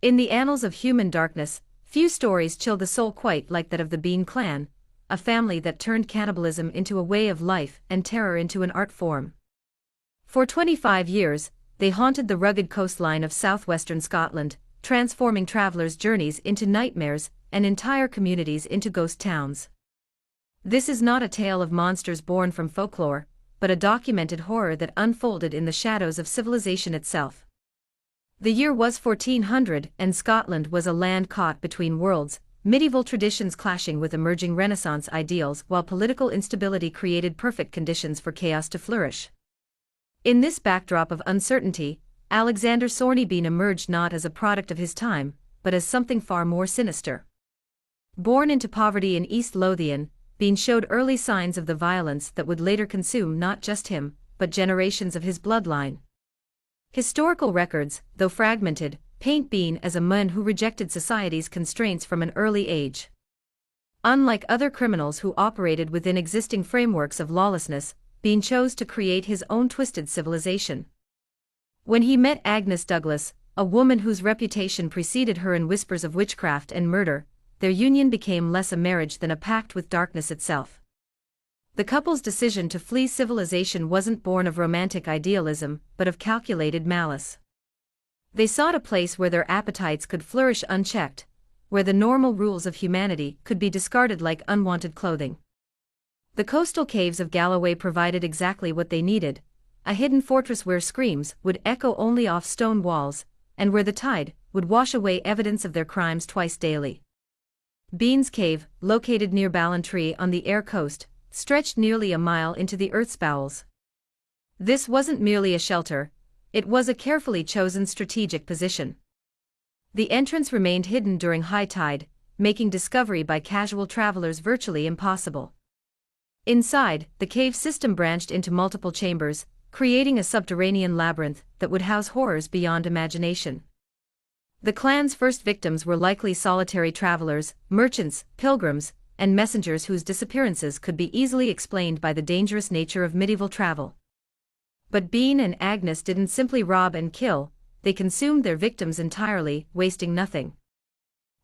In the annals of human darkness, few stories chill the soul quite like that of the Bean clan, a family that turned cannibalism into a way of life and terror into an art form. For 25 years, they haunted the rugged coastline of southwestern Scotland, transforming travelers' journeys into nightmares and entire communities into ghost towns. This is not a tale of monsters born from folklore, but a documented horror that unfolded in the shadows of civilization itself. The year was 1400, and Scotland was a land caught between worlds, medieval traditions clashing with emerging Renaissance ideals while political instability created perfect conditions for chaos to flourish. In this backdrop of uncertainty, Alexander Sorney Bean emerged not as a product of his time, but as something far more sinister. Born into poverty in East Lothian, Bean showed early signs of the violence that would later consume not just him, but generations of his bloodline. Historical records, though fragmented, paint Bean as a man who rejected society's constraints from an early age. Unlike other criminals who operated within existing frameworks of lawlessness, Bean chose to create his own twisted civilization. When he met Agnes Douglas, a woman whose reputation preceded her in whispers of witchcraft and murder, their union became less a marriage than a pact with darkness itself. The couple's decision to flee civilization wasn't born of romantic idealism, but of calculated malice. They sought a place where their appetites could flourish unchecked, where the normal rules of humanity could be discarded like unwanted clothing. The coastal caves of Galloway provided exactly what they needed, a hidden fortress where screams would echo only off stone walls, and where the tide would wash away evidence of their crimes twice daily. Bean's Cave, located near Ballantrae on the Ayr coast, stretched nearly a mile into the earth's bowels. This wasn't merely a shelter, it was a carefully chosen strategic position. The entrance remained hidden during high tide, making discovery by casual travelers virtually impossible. Inside, the cave system branched into multiple chambers, creating a subterranean labyrinth that would house horrors beyond imagination. The clan's first victims were likely solitary travelers, merchants, pilgrims, and messengers whose disappearances could be easily explained by the dangerous nature of medieval travel. But Bean and Agnes didn't simply rob and kill, they consumed their victims entirely, wasting nothing.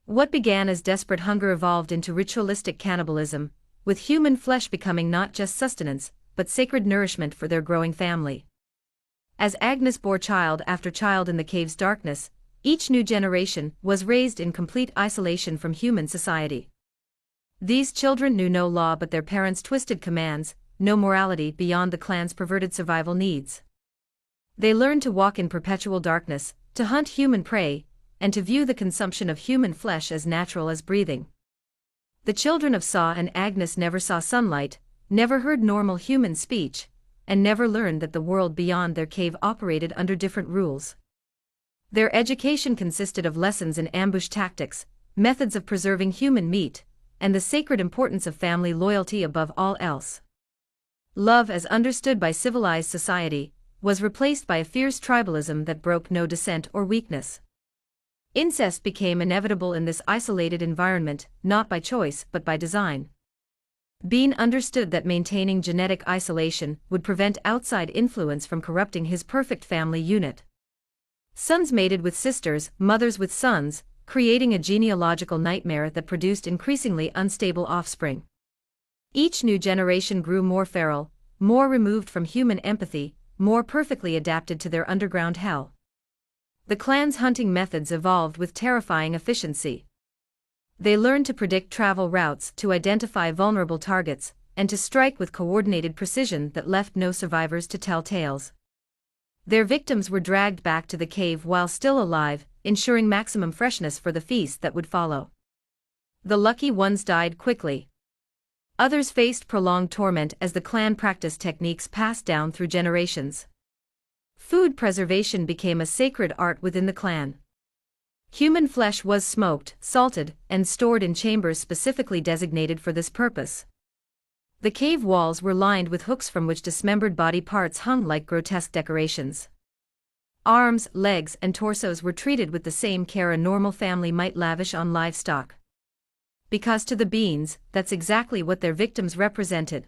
What began as desperate hunger evolved into ritualistic cannibalism, with human flesh becoming not just sustenance, but sacred nourishment for their growing family. As Agnes bore child after child in the cave's darkness, each new generation was raised in complete isolation from human society. These children knew no law but their parents' twisted commands, no morality beyond the clan's perverted survival needs. They learned to walk in perpetual darkness, to hunt human prey, and to view the consumption of human flesh as natural as breathing. The children of Saw and Agnes never saw sunlight, never heard normal human speech, and never learned that the world beyond their cave operated under different rules. Their education consisted of lessons in ambush tactics, methods of preserving human meat, and the sacred importance of family loyalty above all else. Love, as understood by civilized society, was replaced by a fierce tribalism that broke no dissent or weakness. Incest became inevitable in this isolated environment, not by choice but by design. Bean understood that maintaining genetic isolation would prevent outside influence from corrupting his perfect family unit. Sons mated with sisters, mothers with sons, creating a genealogical nightmare that produced increasingly unstable offspring. Each new generation grew more feral, more removed from human empathy, more perfectly adapted to their underground hell. The clan's hunting methods evolved with terrifying efficiency. They learned to predict travel routes, to identify vulnerable targets, and to strike with coordinated precision that left no survivors to tell tales. Their victims were dragged back to the cave while still alive, ensuring maximum freshness for the feast that would follow. The lucky ones died quickly. Others faced prolonged torment as the clan practiced techniques passed down through generations. Food preservation became a sacred art within the clan. Human flesh was smoked, salted, and stored in chambers specifically designated for this purpose. The cave walls were lined with hooks from which dismembered body parts hung like grotesque decorations. Arms, legs, and torsos were treated with the same care a normal family might lavish on livestock. Because to the Beans, that's exactly what their victims represented.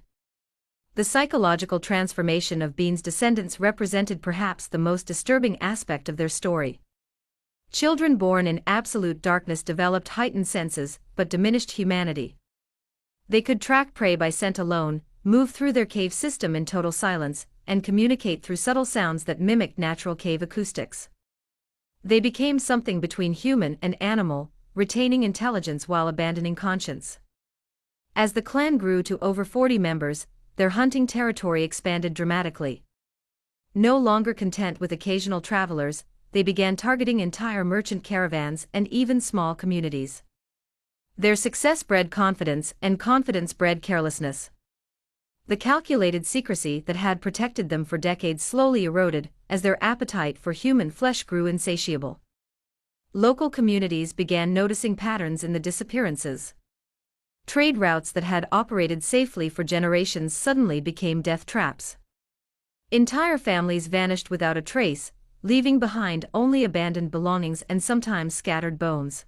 The psychological transformation of Bean's descendants represented perhaps the most disturbing aspect of their story. Children born in absolute darkness developed heightened senses, but diminished humanity. They could track prey by scent alone, move through their cave system in total silence, and communicate through subtle sounds that mimicked natural cave acoustics. They became something between human and animal, retaining intelligence while abandoning conscience. As the clan grew to over 40 members, their hunting territory expanded dramatically. No longer content with occasional travelers, they began targeting entire merchant caravans and even small communities. Their success bred confidence, and confidence bred carelessness. The calculated secrecy that had protected them for decades slowly eroded as their appetite for human flesh grew insatiable. Local communities began noticing patterns in the disappearances. Trade routes that had operated safely for generations suddenly became death traps. Entire families vanished without a trace, leaving behind only abandoned belongings and sometimes scattered bones.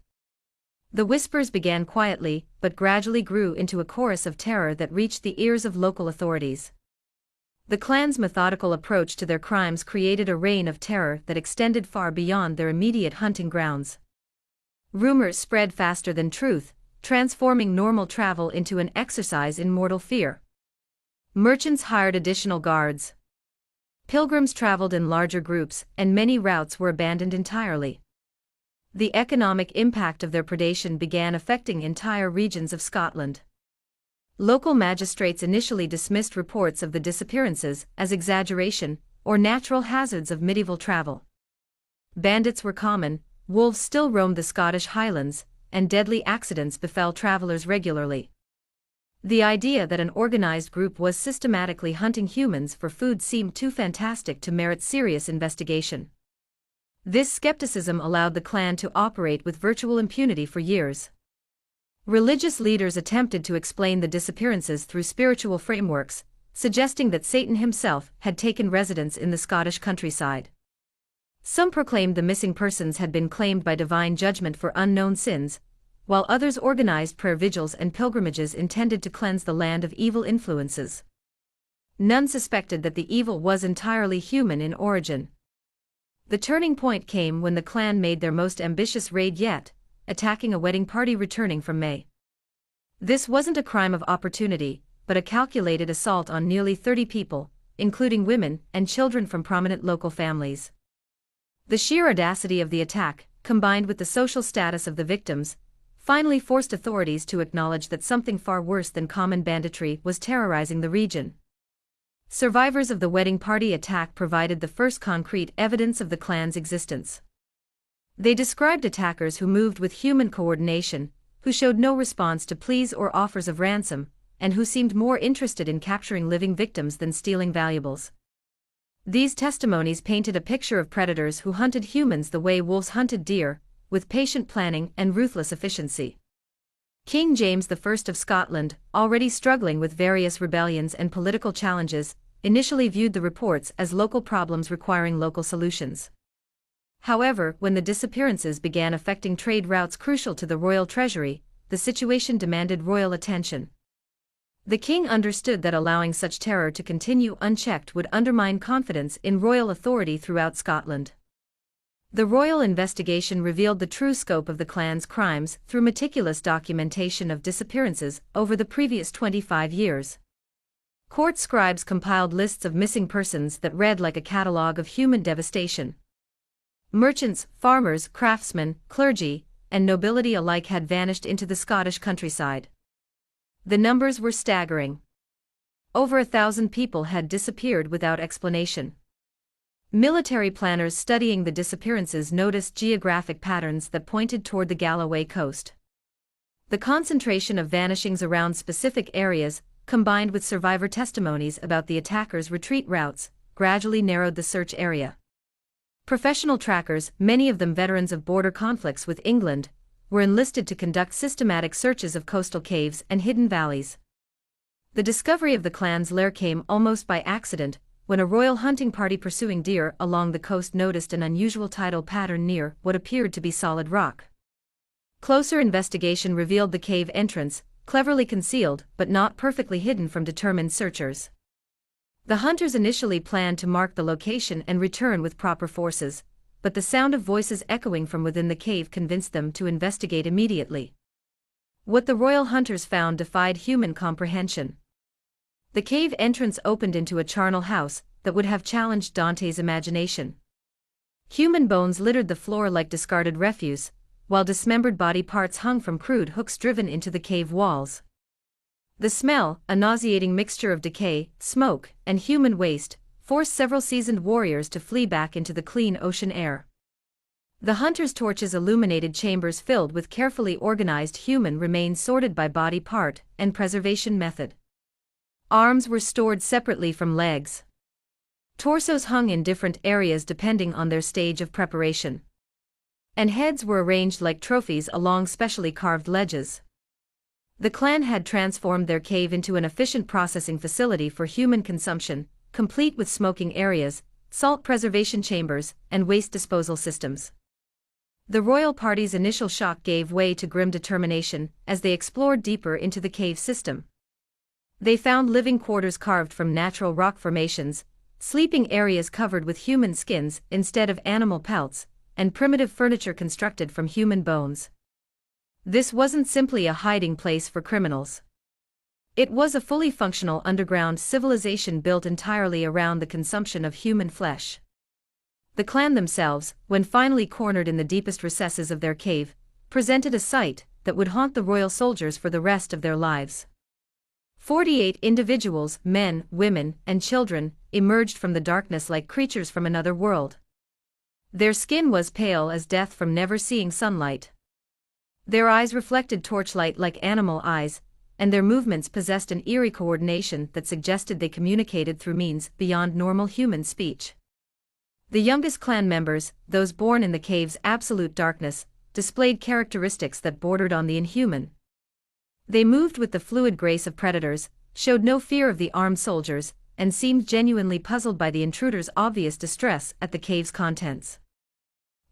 The whispers began quietly, but gradually grew into a chorus of terror that reached the ears of local authorities. The clan's methodical approach to their crimes created a reign of terror that extended far beyond their immediate hunting grounds. Rumors spread faster than truth, transforming normal travel into an exercise in mortal fear. Merchants hired additional guards. Pilgrims traveled in larger groups, and many routes were abandoned entirely. The economic impact of their predation began affecting entire regions of Scotland. Local magistrates initially dismissed reports of the disappearances as exaggeration or natural hazards of medieval travel. Bandits were common, wolves still roamed the Scottish Highlands, and deadly accidents befell travelers regularly. The idea that an organized group was systematically hunting humans for food seemed too fantastic to merit serious investigation. This skepticism allowed the clan to operate with virtual impunity for years. Religious leaders attempted to explain the disappearances through spiritual frameworks, suggesting that Satan himself had taken residence in the Scottish countryside. Some proclaimed the missing persons had been claimed by divine judgment for unknown sins, while others organized prayer vigils and pilgrimages intended to cleanse the land of evil influences. None suspected that the evil was entirely human in origin. The turning point came when the clan made their most ambitious raid yet, attacking a wedding party returning from May. This wasn't a crime of opportunity, but a calculated assault on nearly 30 people, including women and children from prominent local families. The sheer audacity of the attack, combined with the social status of the victims, finally forced authorities to acknowledge that something far worse than common banditry was terrorizing the region. Survivors of the wedding party attack provided the first concrete evidence of the clan's existence. They described attackers who moved with human coordination, who showed no response to pleas or offers of ransom, and who seemed more interested in capturing living victims than stealing valuables. These testimonies painted a picture of predators who hunted humans the way wolves hunted deer, with patient planning and ruthless efficiency. King James I of Scotland, already struggling with various rebellions and political challenges, initially viewed the reports as local problems requiring local solutions. However, when the disappearances began affecting trade routes crucial to the royal treasury, the situation demanded royal attention. The king understood that allowing such terror to continue unchecked would undermine confidence in royal authority throughout Scotland. The royal investigation revealed the true scope of the clan's crimes through meticulous documentation of disappearances over the previous 25 years. Court scribes compiled lists of missing persons that read like a catalogue of human devastation. Merchants, farmers, craftsmen, clergy, and nobility alike had vanished into the Scottish countryside. The numbers were staggering. Over 1,000 people had disappeared without explanation. Military planners studying the disappearances noticed geographic patterns that pointed toward the Galloway coast. The concentration of vanishings around specific areas, combined with survivor testimonies about the attackers' retreat routes, gradually narrowed the search area. Professional trackers, many of them veterans of border conflicts with England, were enlisted to conduct systematic searches of coastal caves and hidden valleys. The discovery of the clan's lair came almost by accident, when a royal hunting party pursuing deer along the coast noticed an unusual tidal pattern near what appeared to be solid rock. Closer investigation revealed the cave entrance, cleverly concealed but not perfectly hidden from determined searchers. The hunters initially planned to mark the location and return with proper forces, but the sound of voices echoing from within the cave convinced them to investigate immediately. What the royal hunters found defied human comprehension. The cave entrance opened into a charnel house that would have challenged Dante's imagination. Human bones littered the floor like discarded refuse, while dismembered body parts hung from crude hooks driven into the cave walls. The smell, a nauseating mixture of decay, smoke, and human waste, forced several seasoned warriors to flee back into the clean ocean air. The hunters' torches illuminated chambers filled with carefully organized human remains sorted by body part and preservation method. Arms were stored separately from legs. Torsos hung in different areas depending on their stage of preparation. And heads were arranged like trophies along specially carved ledges. The clan had transformed their cave into an efficient processing facility for human consumption, complete with smoking areas, salt preservation chambers, and waste disposal systems. The royal party's initial shock gave way to grim determination as they explored deeper into the cave system. They found living quarters carved from natural rock formations, sleeping areas covered with human skins instead of animal pelts, and primitive furniture constructed from human bones. This wasn't simply a hiding place for criminals. It was a fully functional underground civilization built entirely around the consumption of human flesh. The clan themselves, when finally cornered in the deepest recesses of their cave, presented a sight that would haunt the royal soldiers for the rest of their lives. 48 individuals, men, women, and children, emerged from the darkness like creatures from another world. Their skin was pale as death from never seeing sunlight. Their eyes reflected torchlight like animal eyes, and their movements possessed an eerie coordination that suggested they communicated through means beyond normal human speech. The youngest clan members, those born in the cave's absolute darkness, displayed characteristics that bordered on the inhuman. They moved with the fluid grace of predators, showed no fear of the armed soldiers, and seemed genuinely puzzled by the intruders' obvious distress at the cave's contents.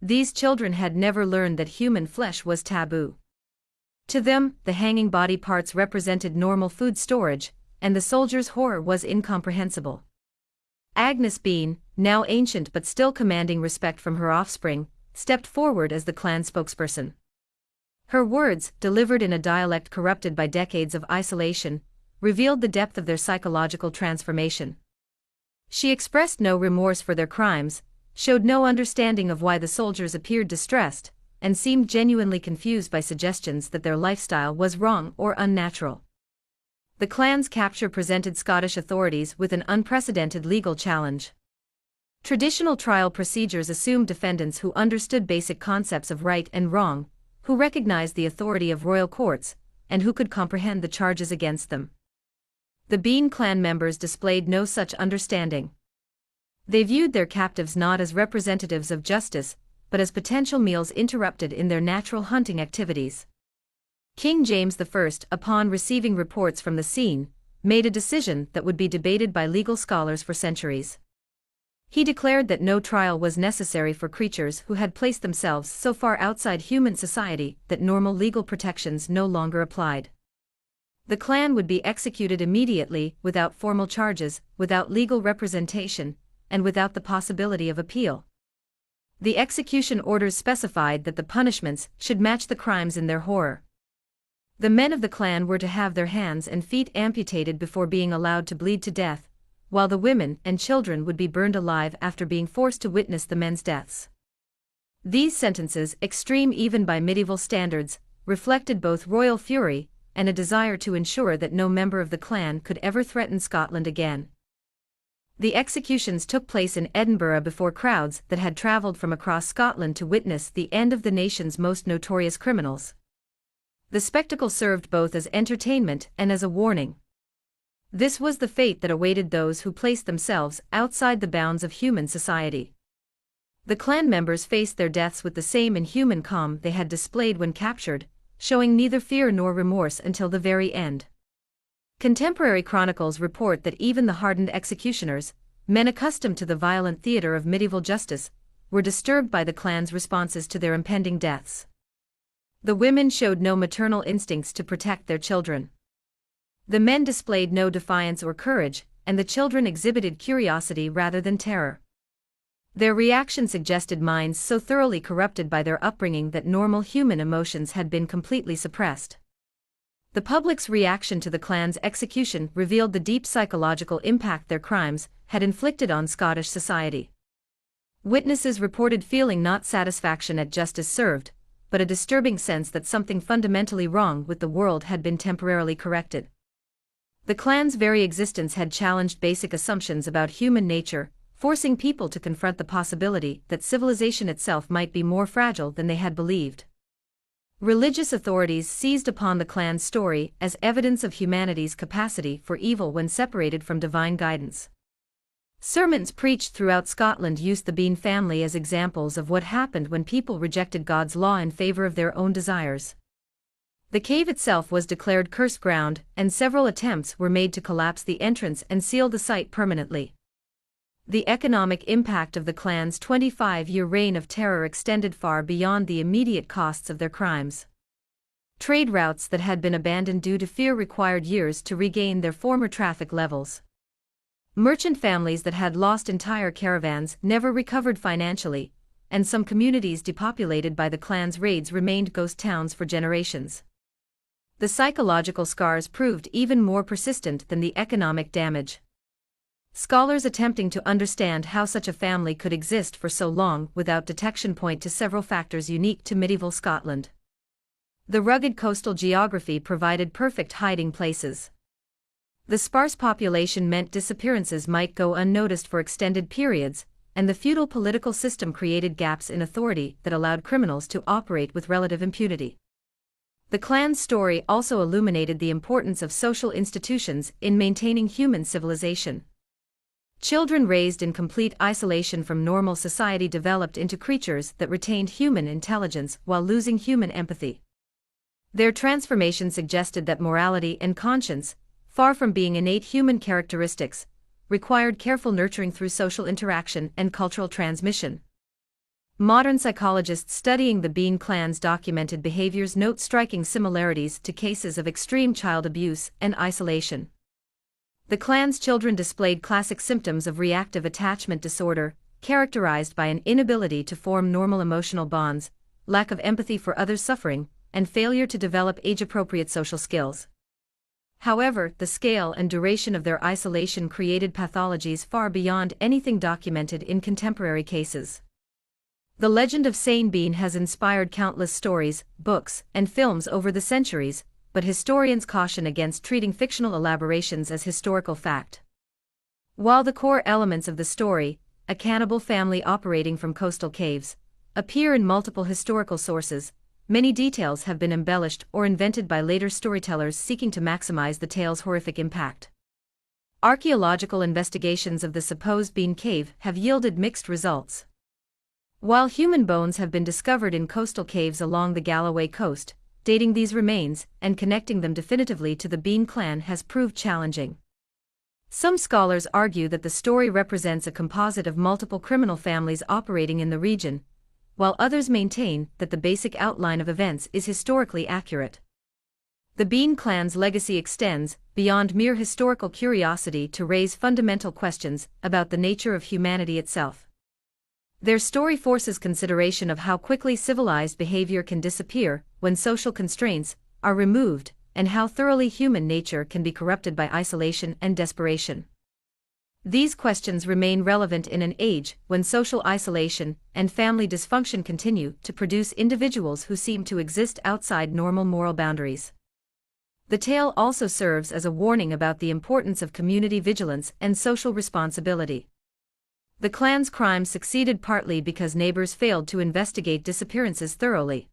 These children had never learned that human flesh was taboo. To them, the hanging body parts represented normal food storage, and the soldiers' horror was incomprehensible. Agnes Bean, now ancient but still commanding respect from her offspring, stepped forward as the clan spokesperson. Her words, delivered in a dialect corrupted by decades of isolation, revealed the depth of their psychological transformation. She expressed no remorse for their crimes, showed no understanding of why the soldiers appeared distressed, and seemed genuinely confused by suggestions that their lifestyle was wrong or unnatural. The clan's capture presented Scottish authorities with an unprecedented legal challenge. Traditional trial procedures assumed defendants who understood basic concepts of right and wrong, who recognized the authority of royal courts, and who could comprehend the charges against them. The Bean clan members displayed no such understanding. They viewed their captives not as representatives of justice, but as potential meals interrupted in their natural hunting activities. King James I, upon receiving reports from the scene, made a decision that would be debated by legal scholars for centuries. He declared that no trial was necessary for creatures who had placed themselves so far outside human society that normal legal protections no longer applied. The clan would be executed immediately, without formal charges, without legal representation, and without the possibility of appeal. The execution orders specified that the punishments should match the crimes in their horror. The men of the clan were to have their hands and feet amputated before being allowed to bleed to death, while the women and children would be burned alive after being forced to witness the men's deaths. These sentences, extreme even by medieval standards, reflected both royal fury and a desire to ensure that no member of the clan could ever threaten Scotland again. The executions took place in Edinburgh before crowds that had travelled from across Scotland to witness the end of the nation's most notorious criminals. The spectacle served both as entertainment and as a warning. This was the fate that awaited those who placed themselves outside the bounds of human society. The clan members faced their deaths with the same inhuman calm they had displayed when captured, showing neither fear nor remorse until the very end. Contemporary chronicles report that even the hardened executioners, men accustomed to the violent theater of medieval justice, were disturbed by the clan's responses to their impending deaths. The women showed no maternal instincts to protect their children. The men displayed no defiance or courage, and the children exhibited curiosity rather than terror. Their reaction suggested minds so thoroughly corrupted by their upbringing that normal human emotions had been completely suppressed. The public's reaction to the clan's execution revealed the deep psychological impact their crimes had inflicted on Scottish society. Witnesses reported feeling not satisfaction at justice served, but a disturbing sense that something fundamentally wrong with the world had been temporarily corrected. The clan's very existence had challenged basic assumptions about human nature, forcing people to confront the possibility that civilization itself might be more fragile than they had believed. Religious authorities seized upon the clan's story as evidence of humanity's capacity for evil when separated from divine guidance. Sermons preached throughout Scotland used the Bean family as examples of what happened when people rejected God's law in favor of their own desires. The cave itself was declared cursed ground, and several attempts were made to collapse the entrance and seal the site permanently. The economic impact of the clan's 25-year reign of terror extended far beyond the immediate costs of their crimes. Trade routes that had been abandoned due to fear required years to regain their former traffic levels. Merchant families that had lost entire caravans never recovered financially, and some communities depopulated by the clan's raids remained ghost towns for generations. The psychological scars proved even more persistent than the economic damage. Scholars attempting to understand how such a family could exist for so long without detection point to several factors unique to medieval Scotland. The rugged coastal geography provided perfect hiding places. The sparse population meant disappearances might go unnoticed for extended periods, and the feudal political system created gaps in authority that allowed criminals to operate with relative impunity. The clan's story also illuminated the importance of social institutions in maintaining human civilization. Children raised in complete isolation from normal society developed into creatures that retained human intelligence while losing human empathy. Their transformation suggested that morality and conscience, far from being innate human characteristics, required careful nurturing through social interaction and cultural transmission. Modern psychologists studying the Bean clan's documented behaviors note striking similarities to cases of extreme child abuse and isolation. The clan's children displayed classic symptoms of reactive attachment disorder, characterized by an inability to form normal emotional bonds, lack of empathy for others' suffering, and failure to develop age-appropriate social skills. However, the scale and duration of their isolation created pathologies far beyond anything documented in contemporary cases. The legend of Sane Bean has inspired countless stories, books, and films over the centuries, but historians caution against treating fictional elaborations as historical fact. While the core elements of the story, a cannibal family operating from coastal caves, appear in multiple historical sources, many details have been embellished or invented by later storytellers seeking to maximize the tale's horrific impact. Archaeological investigations of the supposed Bean Cave have yielded mixed results. While human bones have been discovered in coastal caves along the Galloway coast, dating these remains and connecting them definitively to the Bean clan has proved challenging. Some scholars argue that the story represents a composite of multiple criminal families operating in the region, while others maintain that the basic outline of events is historically accurate. The Bean clan's legacy extends beyond mere historical curiosity to raise fundamental questions about the nature of humanity itself. Their story forces consideration of how quickly civilized behavior can disappear when social constraints are removed, and how thoroughly human nature can be corrupted by isolation and desperation. These questions remain relevant in an age when social isolation and family dysfunction continue to produce individuals who seem to exist outside normal moral boundaries. The tale also serves as a warning about the importance of community vigilance and social responsibility. The clan's crimes succeeded partly because neighbors failed to investigate disappearances thoroughly.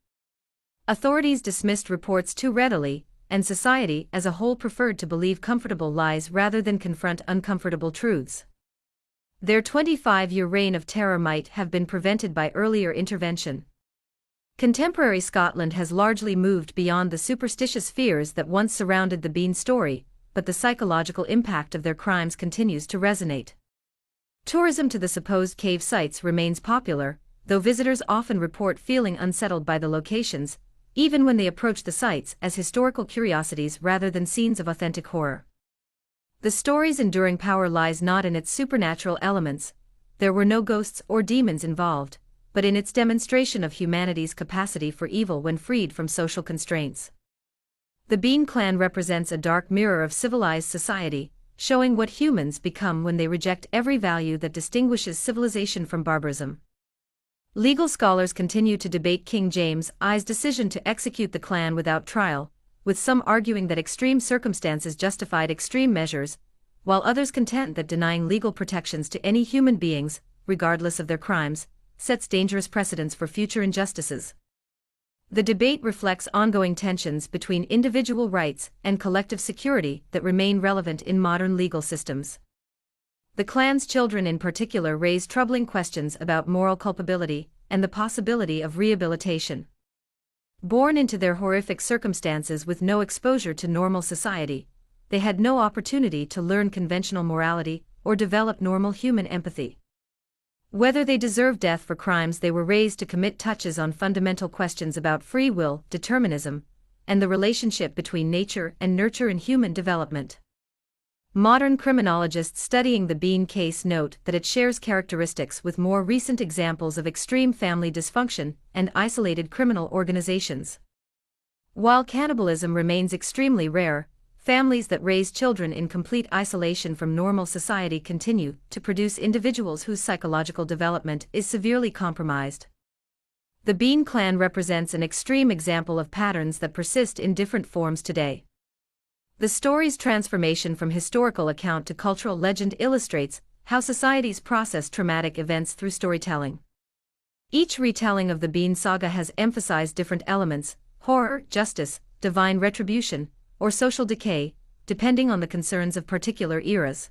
Authorities dismissed reports too readily, and society as a whole preferred to believe comfortable lies rather than confront uncomfortable truths. Their 25-year reign of terror might have been prevented by earlier intervention. Contemporary Scotland has largely moved beyond the superstitious fears that once surrounded the Bean story, but the psychological impact of their crimes continues to resonate. Tourism to the supposed cave sites remains popular, though visitors often report feeling unsettled by the locations, even when they approach the sites as historical curiosities rather than scenes of authentic horror. The story's enduring power lies not in its supernatural elements, there were no ghosts or demons involved, but in its demonstration of humanity's capacity for evil when freed from social constraints. The Bean Clan represents a dark mirror of civilized society, showing what humans become when they reject every value that distinguishes civilization from barbarism. Legal scholars continue to debate King James I's decision to execute the clan without trial, with some arguing that extreme circumstances justified extreme measures, while others contend that denying legal protections to any human beings, regardless of their crimes, sets dangerous precedents for future injustices. The debate reflects ongoing tensions between individual rights and collective security that remain relevant in modern legal systems. The clan's children in particular raise troubling questions about moral culpability and the possibility of rehabilitation. Born into their horrific circumstances with no exposure to normal society, they had no opportunity to learn conventional morality or develop normal human empathy. Whether they deserve death for crimes they were raised to commit touches on fundamental questions about free will, determinism, and the relationship between nature and nurture in human development. Modern criminologists studying the Bean case note that it shares characteristics with more recent examples of extreme family dysfunction and isolated criminal organizations. While cannibalism remains extremely rare, families that raise children in complete isolation from normal society continue to produce individuals whose psychological development is severely compromised. The Bean Clan represents an extreme example of patterns that persist in different forms today. The story's transformation from historical account to cultural legend illustrates how societies process traumatic events through storytelling. Each retelling of the Bean saga has emphasized different elements: horror, justice, divine retribution, or social decay, depending on the concerns of particular eras.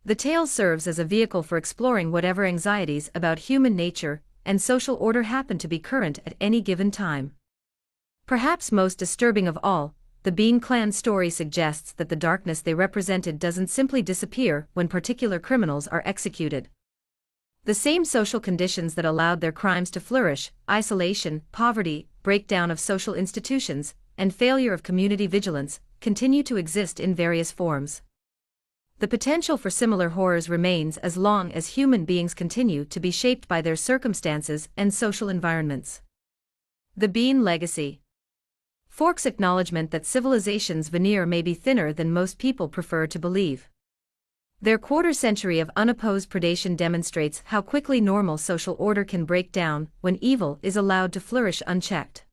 The tale serves as a vehicle for exploring whatever anxieties about human nature and social order happen to be current at any given time. Perhaps most disturbing of all, the Bean Clan story suggests that the darkness they represented doesn't simply disappear when particular criminals are executed. The same social conditions that allowed their crimes to flourish, isolation, poverty, breakdown of social institutions, and failure of community vigilance, continue to exist in various forms. The potential for similar horrors remains as long as human beings continue to be shaped by their circumstances and social environments. The Bean Legacy. Fork's acknowledgement that civilization's veneer may be thinner than most people prefer to believe. Their quarter-century of unopposed predation demonstrates how quickly normal social order can break down when evil is allowed to flourish unchecked.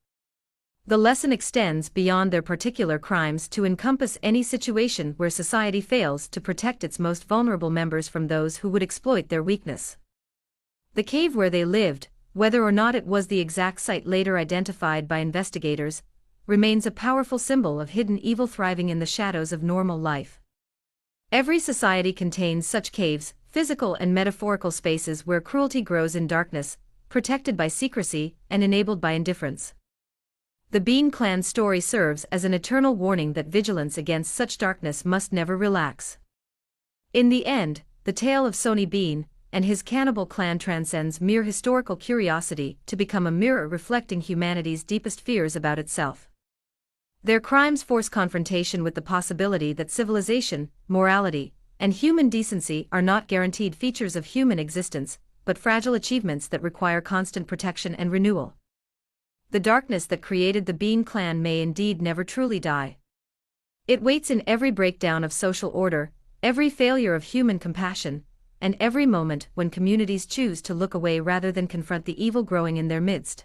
The lesson extends beyond their particular crimes to encompass any situation where society fails to protect its most vulnerable members from those who would exploit their weakness. The cave where they lived, whether or not it was the exact site later identified by investigators, remains a powerful symbol of hidden evil thriving in the shadows of normal life. Every society contains such caves, physical and metaphorical spaces where cruelty grows in darkness, protected by secrecy and enabled by indifference. The Bean Clan story serves as an eternal warning that vigilance against such darkness must never relax. In the end, the tale of Sonny Bean and his cannibal clan transcends mere historical curiosity to become a mirror reflecting humanity's deepest fears about itself. Their crimes force confrontation with the possibility that civilization, morality, and human decency are not guaranteed features of human existence, but fragile achievements that require constant protection and renewal. The darkness that created the Bean Clan may indeed never truly die. It waits in every breakdown of social order, every failure of human compassion, and every moment when communities choose to look away rather than confront the evil growing in their midst.